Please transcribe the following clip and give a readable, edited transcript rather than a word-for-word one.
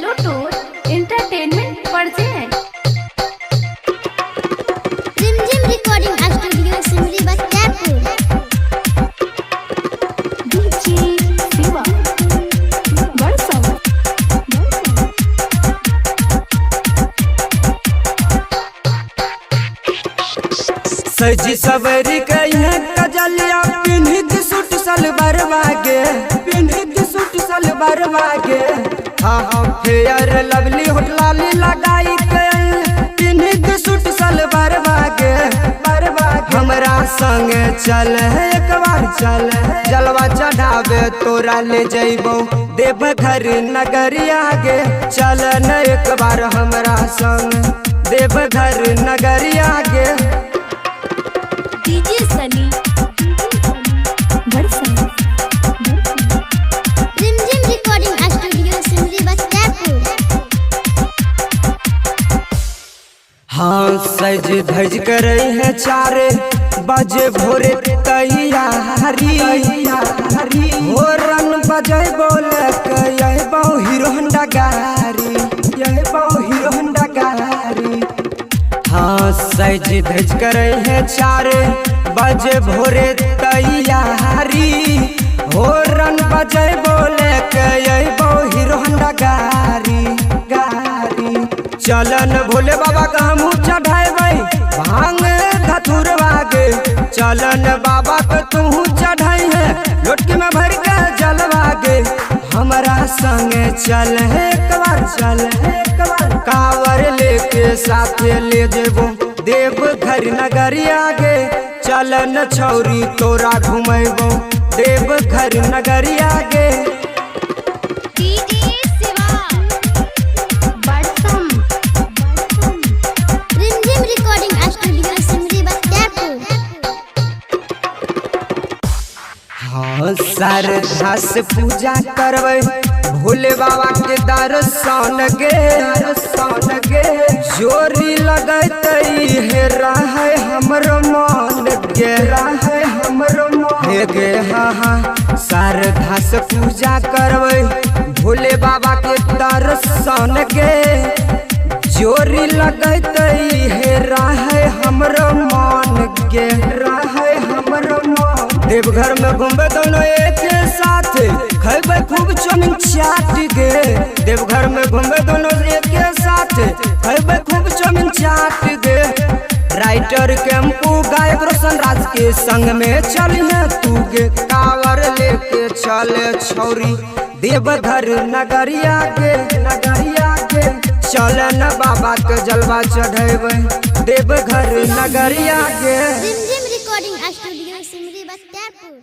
Hello tour entertainment present Rimjhim recording studio Simri Bakhtiyarpur. DJ Shiva बरसम सजी सवरी कहीं कजलिया पिन्हित सूट सलवार वागे पिन्हित सूट सलवार वागे हाँ फेयर लवली होटलाली लगाई के पिन्हित सूट सलवार वागे हमरा संग चल एक बार चल जलवा चढ़ावे तोरा ले जइबो देवघर नगरिया गे चल न एक बार हमरा संग देवघर नगरिया गे। डीजे सनी बरसम रिमझिम रिकॉर्डिंग स्टूडियो सिमरी बख्तियारपुर। हाँ सज धज कर है 4 बजे भोरे तैयारी होरन बजे बोले यही बहु हीरो होंडा गाड़ी यही बहु हीरो होंडा गाड़ी। हाँ सज धज कर है 4 बजे भोरे तैयारी होरन बजे बोले यही बहु हीरो होंडा गाड़ी चलन भोले बाबा का हमू चढ़ाई भांग धतुर वागे चलन बाबा के तू चढ़ाई है लोटकी में भर के जलवागे हमारा संग चल एक बार कावर लेके साथे ले जेबो देवघर नगरिया गे चलन छौरी तोरा घुमेबो देवघर नगरिया गे। डीजे शिवा बरसम रिमझिम रिकॉर्डिंग स्टूडियो सिमरी बख्तियारपुर। हाँ श्रद्धा से पूजा करबै भोले बाबा के दर्शन गे जोरी लगते हे रहे हमरो मन गे हे गे हाँ श्रद्धा से पूजा करबै भोले बाबा के दर्शन गे जोरी लगते हे रहे हमरो मन गे हमरो मन। देवघर में घूमबे दोनों एक साथ खेबे खूब चौमिन चाट गे देवघर में घूमबे दोनों एक साथ खेबे खूब चौमिन चाट गे। राइटर टेम्पू गायक रोशन राज के संग में चलिए तू गे कावर लेके चले छौरी देवघर नगरिया गे चलन बाबा के जलवा चढ़ेबै देवघर नगरिया गे। रिमझिम रिकॉर्डिंग स्टूडियो सिमरी बख्तियारपुर।